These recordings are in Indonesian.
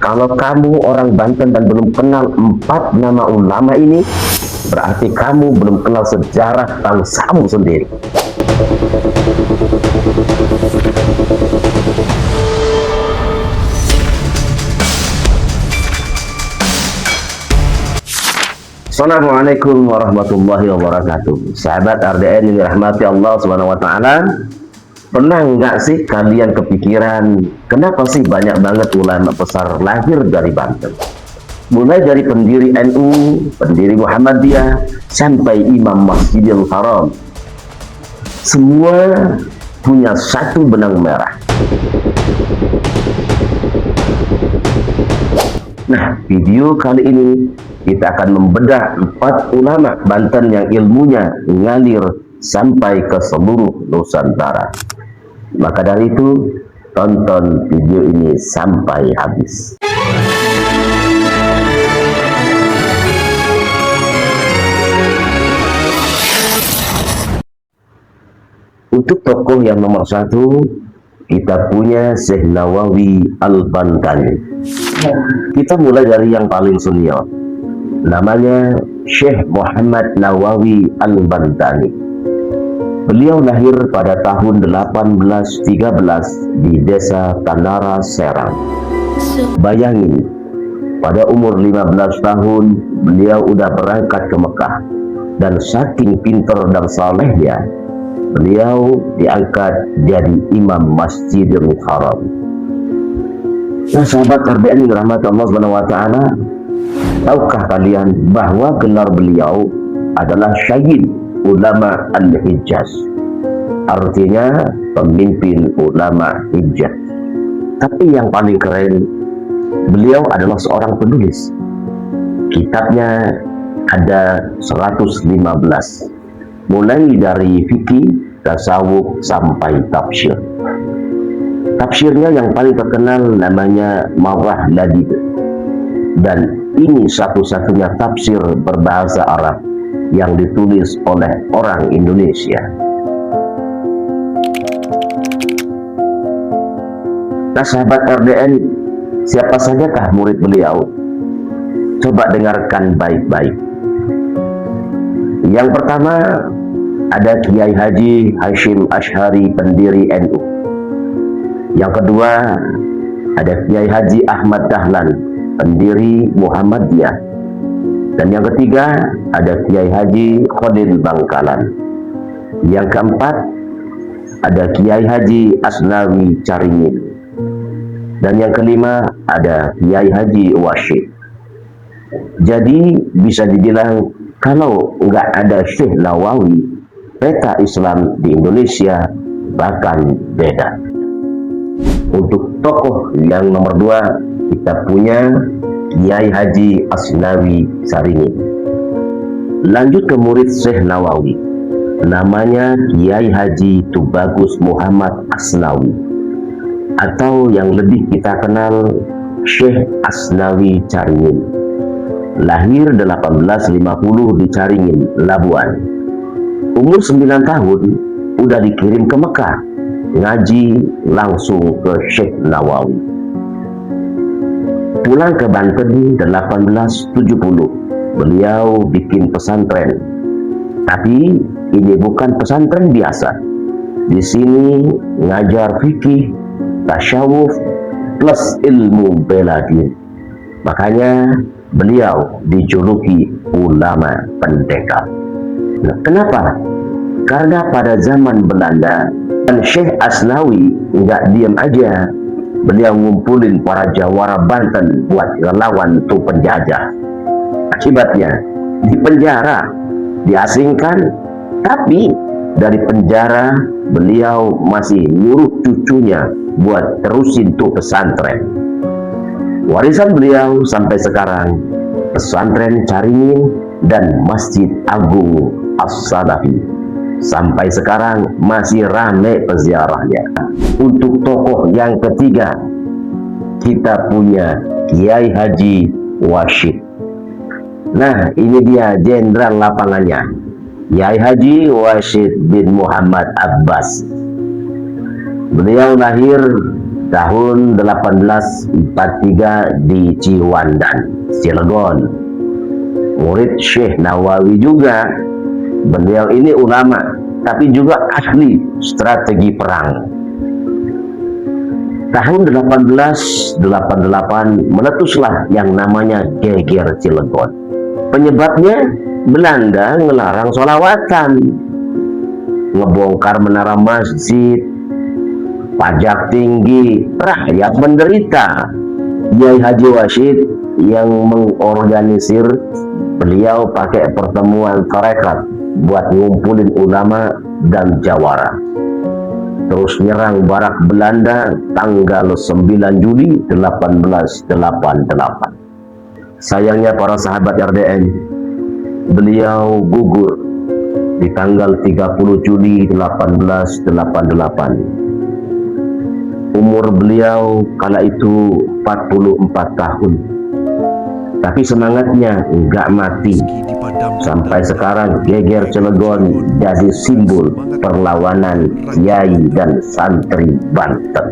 Kalau kamu orang Banten dan belum kenal 4 nama ulama ini, berarti kamu belum kenal sejarah bangsamu sendiri. Assalamualaikum warahmatullahi wabarakatuh. Sahabat RDN yang dirahmati Allah Subhanahu wa taala. Pernah nggak sih kalian kepikiran kenapa sih banyak banget ulama besar lahir dari Banten? Mulai dari pendiri NU, pendiri Muhammadiyah, sampai Imam Masjidil Haram. Semua punya satu benang merah. Nah, video kali ini kita akan membedah 4 ulama Banten yang ilmunya ngalir sampai ke seluruh Nusantara. Maka dari itu, tonton video ini sampai habis. Untuk tokoh yang nomor 1, kita punya Syekh Nawawi Al-Bantani. Kita mulai dari yang paling senior. Namanya Syekh Muhammad Nawawi Al-Bantani. Beliau lahir pada tahun 1813 di desa Tanara, Serang. Bayangin, pada umur 15 tahun beliau udah berangkat ke Mekah. Dan saking pintar dan salehnya, beliau diangkat jadi imam Masjidil Haram. Nah, sahabat RDN yang dirahmati Allah Subhanahu wa taala, tahukah kalian bahwa gelar beliau adalah Syahid Ulama Al-Hijaz, artinya pemimpin ulama Hijaz. Tapi yang paling keren, beliau adalah seorang penulis. Kitabnya ada 115, mulai dari fikih, tasawuf, sampai tafsir. Tafsirnya yang paling terkenal namanya Marah Ladid, dan ini satu-satunya tafsir berbahasa Arab yang ditulis oleh orang Indonesia. Nah, sahabat RDN, siapa sajakah murid beliau? Coba dengarkan baik-baik. Yang pertama, ada Kiai Haji Hashim Ash'ari, pendiri NU. Yang kedua, ada Kiai Haji Ahmad Dahlan, pendiri Muhammadiyah. Dan yang ketiga, ada Kiai Haji Khalil Bangkalan. Yang keempat, ada Kiai Haji Asnawi Caringin. Dan yang kelima, ada Kiai Haji Wasyid. Jadi bisa dibilang kalau nggak ada Syekh Nawawi, peta Islam di Indonesia bahkan beda. Untuk tokoh yang nomor 2, kita punya Kiai Haji Asnawi Caringin. Lanjut ke murid Syekh Nawawi, namanya Kiai Haji Tubagus Muhammad Asnawi, atau yang lebih kita kenal Syekh Asnawi Caringin. Lahir 1850 di Caringin, Labuan. Umur 9 tahun udah dikirim ke Mekah ngaji langsung ke Syekh Nawawi. Pulang ke Banten 1870, beliau bikin pesantren. Tapi ini bukan pesantren biasa. Di sini ngajar fikih, tasawuf, plus ilmu bela diri. Makanya beliau dijuluki ulama pendekar. Nah, kenapa? Karena pada zaman Belanda, dan Syekh Asnawi nggak diam aja. Beliau ngumpulin para jawara Banten buat ngelawan tuh penjajah. Akibatnya dipenjara, diasingkan, tapi dari penjara beliau masih nyuruh cucunya buat terusin tuh pesantren. Warisan beliau sampai sekarang, pesantren Caringin dan Masjid Agung As-Salafi. Sampai sekarang masih ramai peziarahnya. Untuk tokoh yang ketiga, kita punya Kiai Haji Wasyid. Nah, ini dia jenderal lapangannya, Kiai Haji Wasyid bin Muhammad Abbas. Beliau lahir tahun 1843 di Ciwandan, Cilegon. Murid Syekh Nawawi juga. Beliau ini ulama, tapi juga ahli strategi perang. Tahun 1888 meletuslah yang namanya Geger Cilegon. Penyebabnya Belanda ngelarang sholawatan, ngebongkar menara masjid, pajak tinggi, rakyat menderita. Kiai Haji Wasyid yang mengorganisir, beliau pakai pertemuan tarekat buat ngumpulin ulama dan jawara. Terus nyerang barak Belanda tanggal 9 Juli 1888. Sayangnya para sahabat RDN, beliau gugur di tanggal 30 Juli 1888. Umur beliau kala itu 44 tahun. Tapi semangatnya enggak mati. Sampai sekarang Geger Cilegon jadi simbol perlawanan kiai dan santri Banten.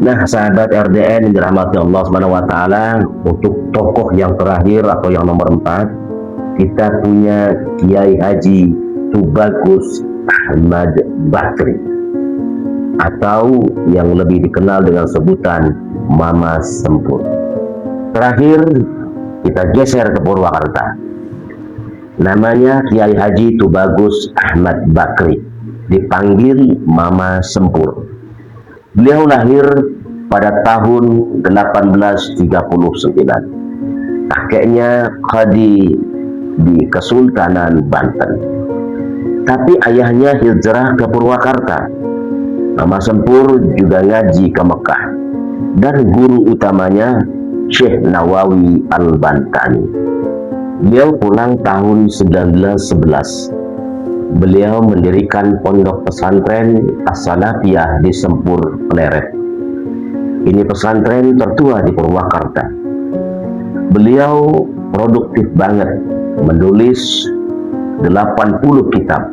Nah, sahabat RDN yang dirahmati Allah Subhanahu wa taala, untuk tokoh yang terakhir atau yang nomor 4, kita punya Kiai Haji Tubagus Ahmad Bakri, atau yang lebih dikenal dengan sebutan Mama Sempur. Terakhir, kita geser ke Purwakarta. Namanya Kiai Haji Tubagus Ahmad Bakri, dipanggil Mama Sempur. Beliau lahir pada tahun 1839. Kakeknya qadi di Kesultanan Banten. Tapi ayahnya hijrah ke Purwakarta. Mama Sempur juga ngaji ke Mekah. Dan guru utamanya Syekh Nawawi Al-Bantani. Beliau pulang tahun 1911. Beliau mendirikan pondok pesantren As-Salafiyah di Sempur, Pleret. Ini pesantren tertua di Purwakarta. Beliau produktif banget, menulis 80 kitab.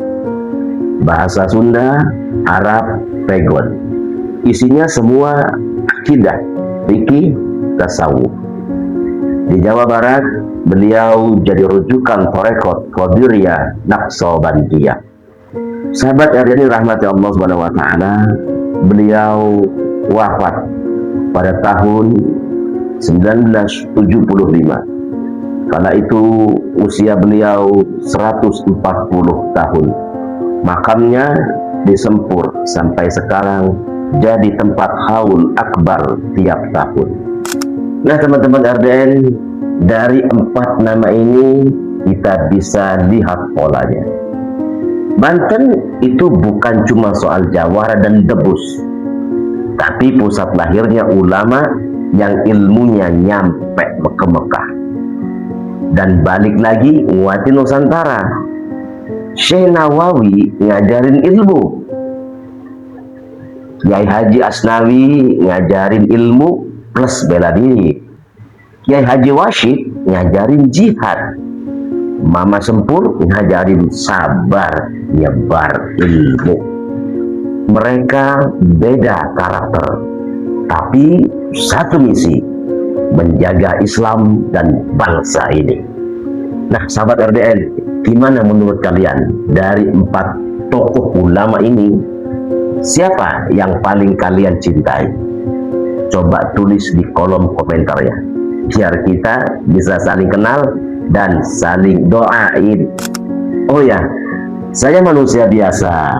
Bahasa Sunda, Arab, Pegon. Isinya semua akidah, fikih, tasawuf. Di Jawa Barat, beliau jadi rujukan tarekat Qadiriyah Naqsabandiyah. Sahabat RDN rahmati Allah Subhanahu wa taala, beliau wafat pada tahun 1975. Kala itu usia beliau 140 tahun. Makamnya di Sempur sampai sekarang jadi tempat haul akbar tiap tahun. Nah, teman-teman RDN, dari 4 nama ini kita bisa lihat polanya. Banten itu bukan cuma soal jawara dan debus, tapi pusat lahirnya ulama yang ilmunya nyampe ke Mekah dan balik lagi nguatin Nusantara. Syekh Nawawi ngajarin ilmu, Kiai Haji Asnawi ngajarin ilmu plus bela diri, Kiai Haji Wasyid ngajarin jihad, Mama Sempur ngajarin sabar nyebar ilmu. Mereka beda karakter, tapi satu misi, menjaga Islam dan bangsa ini. Nah, sahabat RDN, gimana menurut kalian dari 4 tokoh ulama ini, siapa yang paling kalian cintai? Coba tulis di kolom komentar ya, biar kita bisa saling kenal dan saling doain. Oh ya, saya manusia biasa.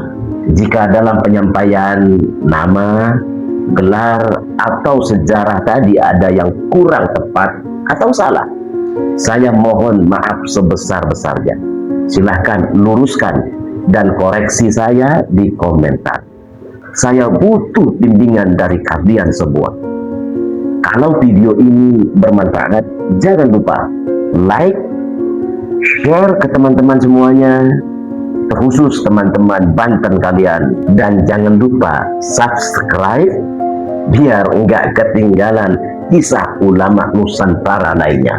Jika dalam penyampaian nama, gelar, atau sejarah tadi ada yang kurang tepat atau salah, saya mohon maaf sebesar-besarnya. Silahkan luruskan dan koreksi saya di komentar. Saya butuh bimbingan dari kalian semua. Kalau video ini bermanfaat, jangan lupa like, share ke teman-teman semuanya, terkhusus teman-teman Banten kalian, dan jangan lupa subscribe biar nggak ketinggalan kisah ulama Nusantara lainnya.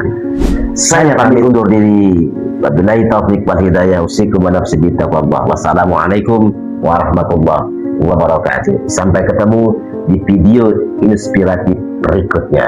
Saya pamit undur diri. Wabillahi taufiq wal hidayah. Usikum wa nafsi bittaqwallah. Wassalamualaikum warahmatullahi wabarakatuh. Sampai ketemu di video inspiratif berikutnya.